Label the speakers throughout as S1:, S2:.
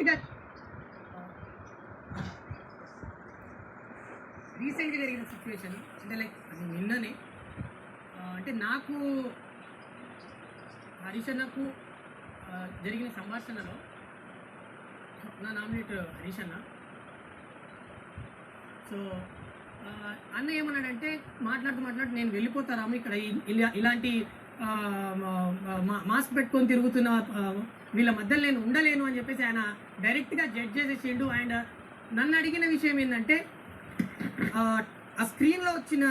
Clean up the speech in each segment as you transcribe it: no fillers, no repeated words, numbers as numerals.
S1: డైరెక్ట్గా రీసెంట్గా జరిగిన సిచ్యువేషన్ అంటే లైక్ అది నిన్ననే అంటే నాకు హరీష్ అన్నకు జరిగిన సంభాషణలో నా నామినేట్ హరీష్ అన్న. సో అన్న ఏమన్నాడంటే మాట్లాడుతూ నేను వెళ్ళిపోతారాము ఇక్కడ ఇలాంటి మాస్క్ పెట్టుకొని తిరుగుతున్న వీళ్ళ మధ్యలో నేను ఉండలేను అని చెప్పేసి ఆయన డైరెక్ట్గా జడ్జ్ చేసేసిండు. అండ్ నన్ను అడిగిన విషయం ఏంటంటే ఆ స్క్రీన్లో వచ్చిన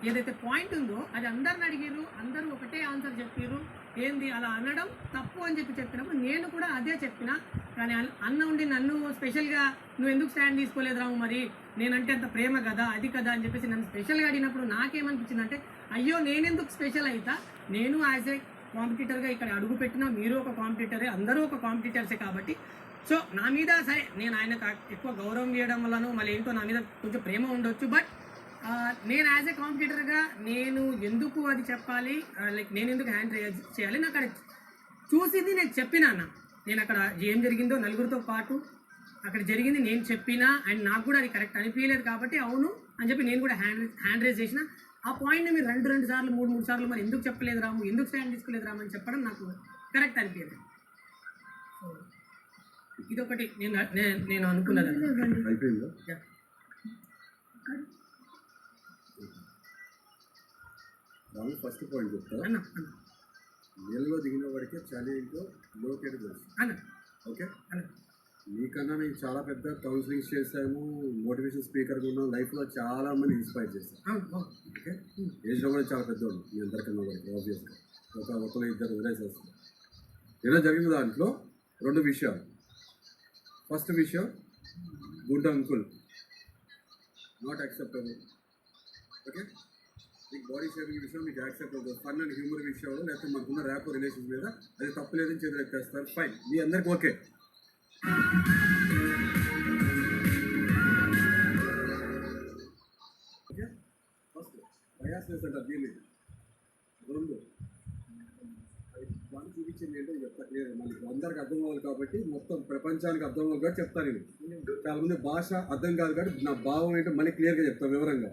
S1: ఏదైతే పాయింట్ ఉందో అది అందరిని అడిగారు, అందరూ ఒకటే ఆన్సర్ చెప్పారు. ఏంది అలా అనడం తప్పు అని చెప్పినప్పుడు నేను కూడా అదే చెప్పిన. కానీ అన్న ఉండి నన్ను స్పెషల్గా నువ్వు ఎందుకు స్టాండ్ తీసుకోలేదు రాము, మరి నేనంటే అంత ప్రేమ కదా అది కదా అని చెప్పేసి నన్ను స్పెషల్గా అడిగినప్పుడు నాకేమనిపించింది అంటే అయ్యో నేనెందుకు స్పెషల్ అవుతా, నేను యాజ్ ఏ కాంపిటీటర్గా ఇక్కడ అడుగు పెట్టినా, మీరు ఒక కాంపిటీటరే, అందరూ ఒక కాంపిటీటర్సే కాబట్టి సో నా మీద సరే నేను ఆయనకు ఎక్కువ గౌరవం ఇవ్వడం వల్లనో మళ్ళీ ఏంటో నా మీద కొంచెం ప్రేమ ఉండొచ్చు. బట్ నేను యాజ్ ఏ కాంపిటీటర్గా నేను ఎందుకు అది చెప్పాలి, లైక్ నేను ఎందుకు హ్యాండ్ రేజ్ చేయాలి, నాకు అక్కడ చూసింది నేను చెప్పినా అన్న. నేను అక్కడ ఏం జరిగిందో నలుగురితో పాటు అక్కడ జరిగింది నేను చెప్పినా అండ్ నాకు కూడా అది కరెక్ట్ అనిపించలేదు కాబట్టి అవును అని చెప్పి నేను కూడా హ్యాండ్ రేజ్ చేసిన. ఆ పాయింట్ని మీరు రెండు సార్లు మూడు సార్లు మరి ఎందుకు చెప్పలేదు రాము, ఎందుకు స్టాండ్ తీసుకోలేదు రాము అని చెప్పడం నాకు కరెక్ట్ అనిపించలేదు. సో ఇదొకటి నేను అనుకున్నది.
S2: ఫస్ట్ పాయింట్ చెప్తా, నేలలో దిగిన వాడికే ఛాలెంజ్లో లోకేట్ తెలుసు. ఓకే, మీకన్నా నేను చాలా పెద్ద కౌన్సిలింగ్స్ చేశాను, మోటివేషన్ స్పీకర్గా ఉన్నాను, లైఫ్లో చాలా మంది ఇన్స్పైర్ చేశాను. ఓకే, ఏజ్లో కూడా చాలా పెద్దవాళ్ళు మీ అందరికన్నా వాడికి ఆబ్వియస్గా ఒకరు ఇద్దరు వదిలేసేస్తారు. ఇలా జరిగిన దాంట్లో రెండు విషయాలు. ఫస్ట్ విషయం, good uncle not acceptable. Okay, మీకు బాడీ షేపింగ్ విషయం మీకు యాక్సెప్ట్ అవుతుంది, ఫన్ అండ్ హ్యూమర్ విషయంలో లేకపోతే మనకున్న ర్యాప్ రిలేషన్ మీద అది తప్పలేదని చేతులు ఎత్తేస్తారు, ఫైన్, మీ అందరికి ఓకే. ఓకే, ఫస్ట్ బయాస్నెస్ అంటారు దీన్ని. రెండు దాన్ని చూపించింది ఏంటో చెప్తా క్లియర్, మనకి అందరికి అర్థం అవ్వాలి కాబట్టి, మొత్తం ప్రపంచానికి అర్థం అవ్వాలి కాబట్టి చెప్తాను. నేను చాలా మంది భాష అర్థం కాదు కాబట్టి నా భావం ఏంటో మళ్ళీ క్లియర్గా చెప్తాను వివరంగా.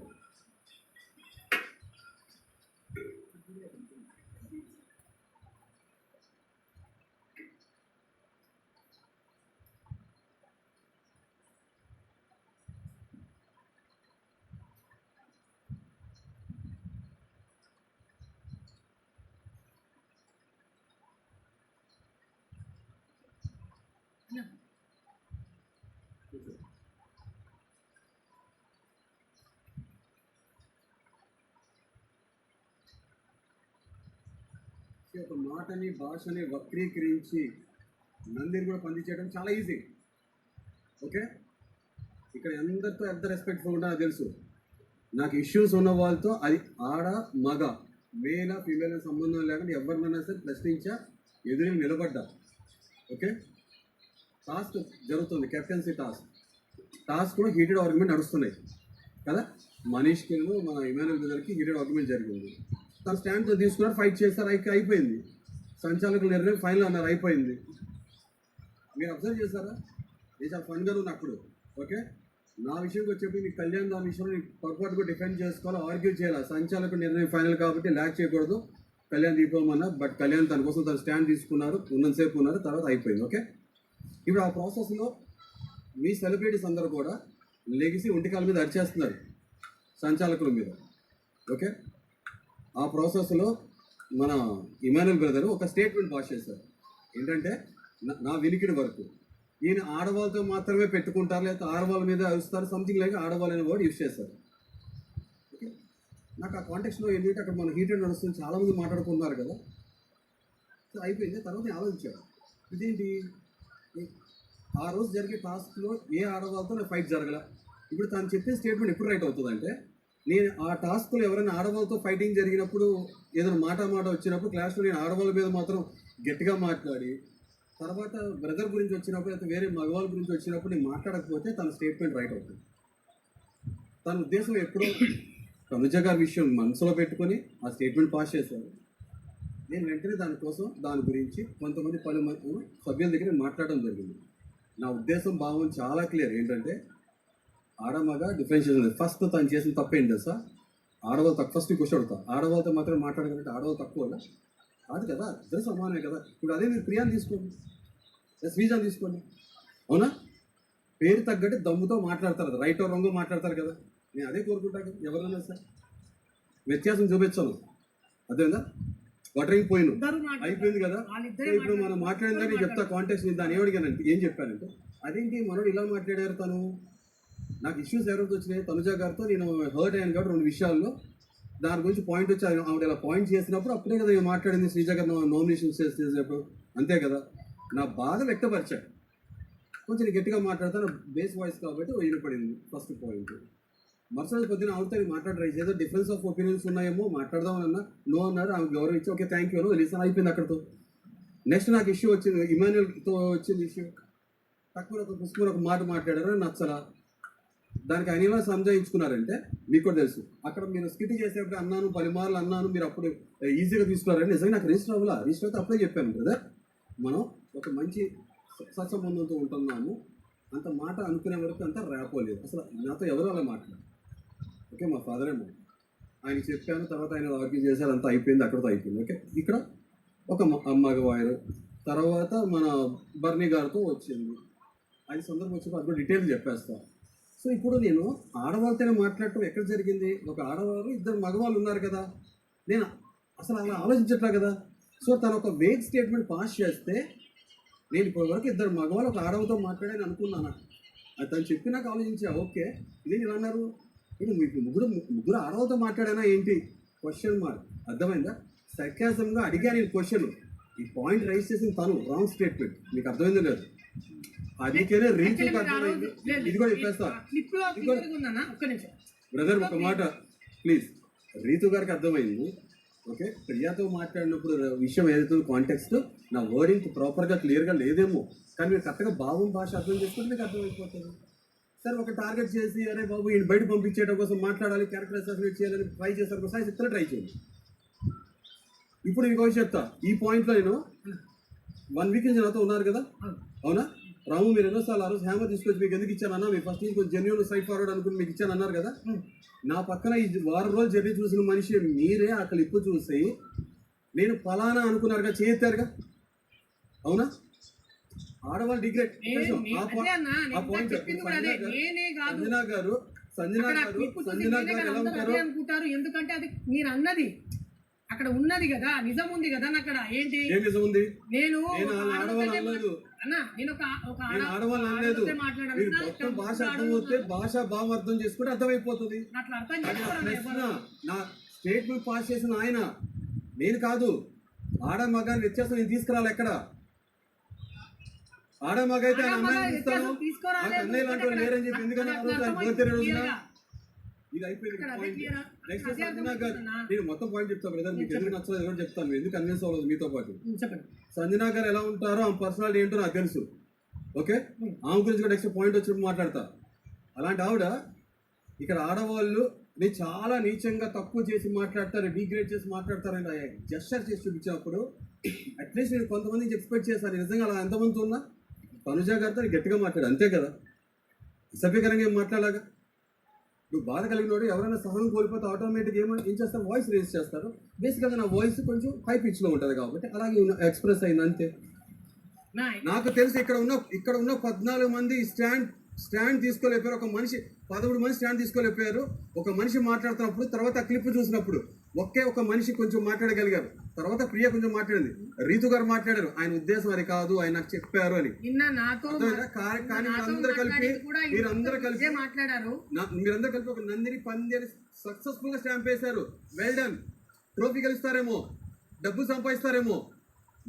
S2: ఒక మాటని భాషని వక్రీకరించి నందిని కూడా పండించేయడం చాలా ఈజీ. ఓకే, ఇక్కడ అందరితో ఎంత రెస్పెక్ట్ఫుల్ ఉంటానో తెలుసు. నాకు ఇష్యూస్ ఉన్న వాళ్ళతో అది ఆడ మగ మేల ఫీమేల్ సంబంధం లేకుండా ఎవరినైనా సరే ప్రశ్నించా, ఎదురు నిలబడ్డా. ఓకే, టాస్క్ జరుగుతుంది, కెప్టెన్సీ టాస్క్ కూడా హీటెడ్ ఆర్గ్యుమెంట్ నడుస్తున్నాయి కదా. మనీష్కి మన ఇమాన్యుల్ బ్రదర్కి హీటెడ్ ఆర్గ్యుమెంట్ జరిగింది. తన స్టాండ్తో తీసుకున్నారు, ఫైట్ చేస్తారు, అయిపోయింది. సంచాలకులు నిర్ణయం ఫైనల్ అన్నారు, అయిపోయింది. మీరు అబ్జర్వ్ చేశారా, నేను చాలా ఫన్గా ఉన్నాను అప్పుడు. ఓకే, నా విషయంకి వచ్చేప్పుడు నీకు కళ్యాణ్ దాని విషయంలో నీకు పొరపాటుగా డిఫెండ్ చేసుకోవాలి, ఆర్గ్యూ చేయాలి. సంచాలకుడు నిర్ణయం ఫైనల్ కాబట్టి ల్యాక్ చేయకూడదు, కళ్యాణ్ తీసుకోమన్నా. బట్ కళ్యాణ్ తన కోసం తన స్టాండ్ తీసుకున్నారు, ఉన్నంతసేపు ఉన్నారు, తర్వాత అయిపోయింది. ఓకే, ఇప్పుడు ఆ ప్రాసెస్లో మీ సెలబ్రిటీస్ అందరూ కూడా లెగిసి ఒంటికాల మీద అరిచేస్తున్నారు సంచాలకుల మీద. ఓకే, ఆ ప్రాసెస్లో మన ఇమాన్యుల్ బ్రదర్ ఒక స్టేట్మెంట్ పాస్ చేశారు. ఏంటంటే నా వినికిడి వరకు ఈయన ఆడవాళ్ళతో మాత్రమే పెట్టుకుంటారు, లేకపోతే ఆడవాళ్ళ మీద అరుస్తారు, సంథింగ్ లైక్ ఆడవాళ్ళు అనే వర్డ్ యూజ్ చేశారు. ఓకే, నాకు ఆ కాంటెక్స్లో ఏంటంటే అక్కడ మన హీటెడ్ నడుస్తుంది, చాలామంది మాట్లాడుకున్నారు కదా. సో అయిపోయింది. తర్వాత నేను ఆలోచించాను, ఇదేంటి ఆ రోజు జరిగే టాస్క్లో ఏ ఆడవాళ్ళతో నాకు ఫైట్ జరగల. ఇప్పుడు తను చెప్పే స్టేట్మెంట్ ఎప్పుడు రైట్ అవుతుందంటే, నేను ఆ టాస్క్లో ఎవరైనా ఆడవాళ్ళతో ఫైటింగ్ జరిగినప్పుడు ఏదైనా మాట వచ్చినప్పుడు క్లాస్లో నేను ఆడవాళ్ళ మీద మాత్రం గట్టిగా మాట్లాడి, తర్వాత బ్రదర్ గురించి వచ్చినప్పుడు అయితే వేరే మగవాళ్ళ గురించి వచ్చినప్పుడు నేను మాట్లాడకపోతే తన స్టేట్మెంట్ రైట్ అవుతుంది. తన ఉద్దేశం ఎప్పుడో తనుజ గారి విషయం మనసులో పెట్టుకొని ఆ స్టేట్మెంట్ పాస్ చేశారు. నేను వెంటనే దాని గురించి కొంతమంది సభ్యుల దగ్గర మాట్లాడడం జరిగింది. నా ఉద్దేశం భావం చాలా క్లియర్ ఏంటంటే ఆడమగ డిఫరెన్షియేషన్ ఉంది. ఫస్ట్ తను చేసిన తప్పేంటి తెలుసా, ఆడవాళ్ళు తక్కువ. ఫస్ట్ క్వశ్చన్ అడుగుతా, ఆడవాళ్ళతో మాత్రం మాట్లాడగలంటే ఆడవాళ్ళు తక్కువ కాదు కదా, ఇద్దరు సమానమే కదా. ఇప్పుడు అదే మీరు ప్రియాని తీసుకోండి, శ్రీజాని తీసుకోండి, అవునా? పేరు తగ్గట్టు దమ్ముతో మాట్లాడతారు కదా, రైట్ రాంగ్ మాట్లాడతారు కదా. నేను అదే కోరుకుంటా కదా ఎవరన్నా సార్, వ్యత్యాసం చూపించాను. అదేందా బటరింగ్ పోయిన అయిపోయింది కదా. ఇప్పుడు మనం మాట్లాడిందని చెప్తా కాంటెక్స్ట్. దాన్ని ఏమడిగానంటే ఏం చెప్పానంటే, అదేంటి మనోడు ఇలా మాట్లాడారు, తను నాకు ఇష్యూస్ ఎవరికి వచ్చినాయి తనుజ గారితో నేను హర్ట్ అయ్యాను కాబట్టి 2 విషయాల్లో దాని గురించి పాయింట్ వచ్చి ఆవిడ ఇలా పాయింట్ చేసినప్పుడు అప్పుడే కదా నేను మాట్లాడింది. శ్రీజ గారు నామినేషన్ చేసేటప్పుడు అంతే కదా, నా బాధ వ్యక్తపరిచాడు. కొంచెం గట్టిగా మాట్లాడతాను, బేస్ వాయిస్ కాబట్టి వినపడింది ఫస్ట్ పాయింట్. మరుసటి పొద్దున ఆవిడతో మాట్లాడరు, ఏదో డిఫరెన్స్ ఆఫ్ ఒపీనియన్స్ ఉన్నాయేమో మాట్లాడదామని అన్నా, నో అన్నారు. ఆమె గౌరవం ఇచ్చి ఓకే థ్యాంక్ యూ రిలీజ్ అయిపోయింది అక్కడితో. నెక్స్ట్ నాకు ఇష్యూ వచ్చింది, ఇమాన్యుయల్తో వచ్చింది ఇష్యూ. తక్కువ ఒక పుష్పం ఒక మాట మాట్లాడారు, నచ్చలా. దానికి ఆయన ఎలా సంజాయించుకున్నారంటే మీకు కూడా తెలుసు, అక్కడ మీరు స్కిట్ చేసేటప్పుడు అన్నాను 10 మార్లు అన్నాను, మీరు అప్పుడు ఈజీగా తీసుకున్నారని. నిజంగా నాకు రిజిస్టర్ అవ్వాలా, రిజిస్టర్ అయితే అప్పుడే చెప్పాను బ్రదర్, మనం ఒక మంచి సత్సంబంధంతో ఉంటున్నాము, అంత మాట అనుకునే వరకు అంతా ర్యాపోలేదు. అసలు నాతో ఎవరు అలా మాట్లాడారు. ఓకే మా ఫాదర్ ఏమో ఆయన చెప్పాను, తర్వాత ఆయన వర్కింగ్ చేశారు, అంతా అయిపోయింది, అక్కడితో అయిపోయింది. ఓకే ఇక్కడ ఒక మగవారు తర్వాత మన బర్నీ గారితో వచ్చింది, అది సందర్భం వచ్చినప్పుడు అది కూడా డీటెయిల్ చెప్పేస్తాను. సో ఇప్పుడు నేను ఆడవాళ్ళతోనే మాట్లాడటం ఎక్కడ జరిగింది, ఒక ఆడవారు 2 మగవాళ్ళు ఉన్నారు కదా, నేను అసలు అలా ఆలోచించట్లా కదా. సో తను ఒక వేగ్ స్టేట్మెంట్ పాస్ చేస్తే నేను ఇప్పటివరకు 2 మగవాళ్ళు ఒక ఆడవతో మాట్లాడాలని అనుకున్నాను. అది తను చెప్పి నాకు ఆలోచించా, ఓకే ఇది ఇలా అన్నారు, ఇది మీకు ముగ్గురు ఆడవతో మాట్లాడానా ఏంటి క్వశ్చన్ మార్క్. అర్థమైందా? సర్కాజంగా అడిగా నేను క్వశ్చన్, ఈ పాయింట్ రైజ్ చేసిన తను రాంగ్ స్టేట్మెంట్, మీకు అర్థమైందో లేదు. అందుకనే రీతుకు అర్థమైంది, ఇది కూడా చెప్పేస్తా బ్రదర్ ఒక మాట ప్లీజ్. రీతు గారికి అర్థమైంది, ఓకే ప్రియాతో మాట్లాడినప్పుడు విషయం ఏదైతే కాంటెక్స్ట్ నా వర్డింగ్ ప్రాపర్గా క్లియర్గా లేదేమో, కానీ మీరు కరెక్ట్గా భావం భాష అర్థం చేసుకుంటే మీకు అర్థమైపోతుంది. సరే ఒక టార్గెట్ చేసి అరే బాబు ఈయన బయట పంపించేయడం కోసం మాట్లాడాలి, క్యారెక్టర్ అసాసినేట్ చేయాలని ట్రై చేస్తారు కోసం చెప్తాను, ట్రై చేయండి. ఇప్పుడు ఇంకో చెప్తా, ఈ పాయింట్లో నేను 1 వీక్ నుంచి నాతో ఉన్నారు కదా, అవునా? రాము మీరు ఎన్నోసార్లు ఆ రోజు హ్యామర్ తీసుకొచ్చి మీకు ఎందుకు ఇచ్చానన్నా, మీరు ఫస్ట్ నుంచి కొంచెం జెన్యూన్ సైడ్ ఫార్వర్డ్ అనుకుని మీకు ఇచ్చాను అన్నారు కదా. నా పక్కన ఈ వారం రోజులు జర్నీ చూసిన మనిషి మీరే, ఆ క్లిప్ చూసి నేను ఫలానా అనుకున్నారుగా, చేస్తారుగా, అవునా? ఆడవాళ్ళు డిగ్రేడ్ సంజనా గారు ఎలా ఉంటారు
S1: ఎందుకంటే అది మీరు అన్నది అక్కడ ఉన్నది కదా, నిజం ఉంది కదా అక్కడ. ఏంటి
S2: నిజం ఉంది?
S1: నేను
S2: ఆడవాళ్ళు అనలేదు, ఆడవాళ్ళు అనలేదు. మొత్తం భాష అర్థమవుతే భాష భావం అర్థం చేసుకుంటే అర్థమైపోతుంది. నా స్టేట్మెంట్ పాస్ చేసిన ఆయన, నేను కాదు. ఆడ మగాని వ్యత్యాసం నేను తీసుకురాలి ఎక్కడ. ఆడ మగ అయితే అన్నయ్య ఇస్తాను, అన్నయ్య లాంటి లేరని చెప్పి ఎందుకన్నా ఇది అయిపోయింది. నెక్స్ట్ సంజనా గారు, నేను మొత్తం పాయింట్ చెప్తాను బ్రదర్, మీకు ఎందుకు నచ్చలేదు ఎవరు చెప్తాను, ఎందుకు కన్విన్స్ అవ్వలేదు మీతో పాటు. సంజనా గారు ఎలా ఉంటారో ఆమె పర్సనాలిటీ ఏంటో నాకు తెలుసు, ఓకే ఆమె గురించి కూడా నెక్స్ట్ పాయింట్ వచ్చినప్పుడు మాట్లాడతా. అలాంటి ఆవిడ ఇక్కడ ఆడవాళ్ళు నేను చాలా నీచంగా తక్కువ చేసి మాట్లాడతారు, డీగ్రేడ్ చేసి మాట్లాడతారని జస్చర్ చేసి చూపించినప్పుడు అట్లీస్ట్ నేను కొంతమందికి ఎక్స్పెక్ట్ చేశాను. నిజంగా అలా ఎంతమంది ఉన్నా తనుజ గారితో గట్టిగా మాట్లాడు, అంతే కదా, అసభ్యకరంగా ఏం మాట్లాడగా. నువ్వు బాధ కలిగినోడు ఎవరైనా సహనం కోల్పోతే ఆటోమేటిక్గా ఏం చేస్తారు, వాయిస్ రేస్ చేస్తారు. బేసిక్గా నా వాయిస్ కొంచెం హై పిచ్లో ఉంటుంది కాబట్టి అలాగే ఎక్స్ప్రెస్ అయింది అంతే. నాకు తెలిసి ఇక్కడ ఉన్న 14 మంది స్టాండ్ తీసుకోలేకపోయారు. ఒక మనిషి 13 మంది స్టాండ్ తీసుకోలేకపోయారు. ఒక మనిషి మాట్లాడుతున్నప్పుడు తర్వాత క్లిప్ చూసినప్పుడు ఒక మనిషి కొంచెం మాట్లాడగలిగారు. తర్వాత ప్రియ కొంచెం మాట్లాడింది, రీతు గారు మాట్లాడారు, ఆయన ఉద్దేశం అది కాదు, ఆయన నాకు చెప్పారు అని. కానీ మీరందరూ కలిపి ఒక నందిని పంది సక్సెస్ఫుల్ గా స్టాంప్ వేశారు. Well done. ట్రోఫీ గెలుస్తారేమో, డబ్బులు సంపాదిస్తారేమో,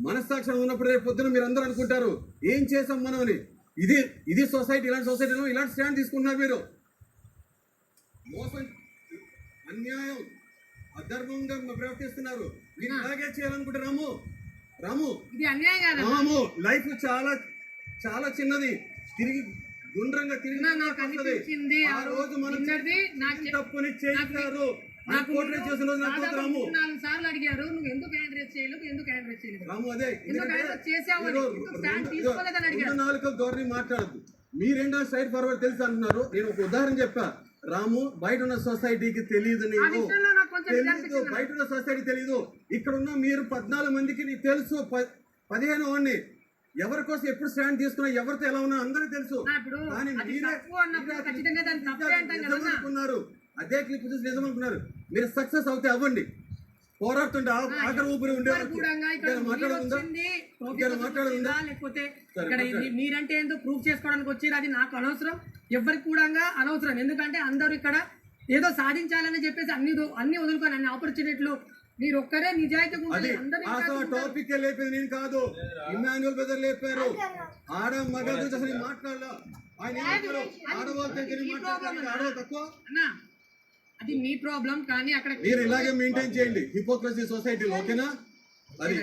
S2: మనస్సాక్షి ఉన్నప్పుడు రేపు పొద్దున మీరు అందరూ అనుకుంటారు ఏం చేసాం మనం అని. ఇది సొసైటీ, ఇలాంటి సొసైటీలో ఇలాంటి స్టాండ్ తీసుకుంటున్నారు మీరు. మోసం, అన్యాయం, అధర్మంగా ప్రవర్తిస్తున్నారు. మీరు అలాగే చేయాలనుకుంటే రాము ఇది అన్యాయం. రాము లైఫ్ చాలా చాలా చిన్నది, తిరిగి గుండ్రంగా తిరిగి ఆ రోజు మనం తప్పుని చేశారు,
S1: నాకు
S2: కోర్టు రేస్ చేసిన రోజు నాకు
S1: దాదాపు
S2: రాము
S1: 3-4 సార్లు అడిగారు, నువ్వు ఎందుకు హ్యాండ్ రేస్ చేయలేదు, ఎందుకు హ్యాండ్ రేస్ చేయలేదు,
S2: రాము అదే
S1: ఎందుకు హ్యాండ్ రేస్ చేసావు అని, ఎందుకు స్టాండ్ తీసుకోలేదని అడిగారు.
S2: నాలుగు ధోరణి మాట్లాడద్దు. మీరేంటో స్ట్రైట్ ఫార్వర్డ్ తెలుసు అంటున్నారు. నేను ఒక ఉదాహరణ చెప్పా. రాము బయట ఉన్న సొసైటీకి తెలియదు,
S1: ఆ
S2: నీకు
S1: విషయంలో నాకు కొంచెం
S2: తెలీదు,
S1: కనిపించింది.
S2: బయట ఉన్న సొసైటీ తెలీదు. ఇక్కడ ఉన్న మీరు 14 మందికి నీకు తెలుసు, 15 వాడిని ఎవరి కోసం ఎప్పుడు స్టాండ్ తీసుకున్నా, ఎవరితో ఎలా ఉన్నా అందరికీ తెలుసు.
S1: ఇప్పుడు
S2: కానీ
S1: అది
S2: మీరే
S1: తప్పు అన్నప్పుడు ఖచ్చితంగా దాన్ని తప్పే అంటాం కదా.
S2: నిజమనుకున్నారు, అదే క్లిప్ చూసి నిజమనుకున్నారు. మీరు సక్సెస్ అవుతే అవ్వండి, పోరాడుతుంటే ఆఖరి ఊపిరి ఉండే మాట్లాడుతుందా,
S1: లేకపోతే ఇక్కడ మీరంటే ఏందో ప్రూఫ్ చేసుకోవడానికి వచ్చేది, అది నాకు అనవసరం, ఎవరికి కూడా అనవసరం. ఎందుకంటే అందరూ ఇక్కడ ఏదో సాధించాలని చెప్పేసి అన్ని వదులుకొని అన్ని ఆపర్చునిటీలు మీరు ఒక్కరే నిజాయితీ
S2: టాపిక్ లేపేది నేను కాదు, ఇమ్మాన్యుల్ బ్రదర్ లేపారు. ఆడ మగ అసలు మాట్లాడలా, ఆయన ఆడవాళ్ళ దగ్గర మాట్లాడాలి, ఆడవాళ్ళు తక్కువ.
S1: అది మీ ప్రాబ్లం, కానీ అక్కడ
S2: మీరు ఇలాగే మెయింటైన్ చేయండి హిపోక్రసీ సొసైటీలో, ఓకేనా? అది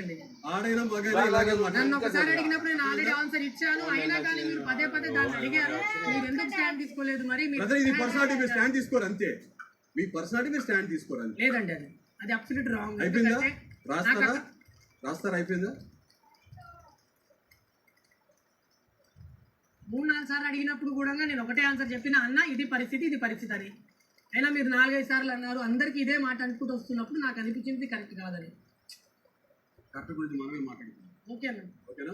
S2: ఆడైనా మగైనా ఇలాగే
S1: నన్ను ఒకసారి అడిగినప్పుడు నేను ఆల్రెడీ ఆన్సర్ ఇచ్చాను, అయినా కానీ మీరు పదే దాన్ని అడిగారు. మీరు ఎందుకు స్టాండ్ తీసుకోలేదు? మరి
S2: ఇది పర్సనాలిటీ మీరు స్టాండ్ తీసుకోరు అంతే, మీ పర్సనాలిటీ మీరు స్టాండ్ తీసుకోరు అంతే.
S1: లేదండి, అది అబ్సల్యూట్ రాంగ్.
S2: అయిపోయిందా? రాస్తారా? అయిపోయిందా?
S1: 3-4 సార్లు అడిగినప్పుడు కూడా నేను ఒకటే ఆన్సర్ చెప్పిన, అన్న ఇది పరిస్థితి అని. అయినా మీరు 4-5 సార్లు అన్నారు. అందరికీ ఇదే మాట అనుకుంటూ వస్తున్నప్పుడు నాకు అనిపించింది కరెక్ట్ కాదని.
S2: కరెక్ట్ గురించి మనమే మాట్లాడుతున్నాం.
S1: ఓకేనా?
S2: ఓకేనా?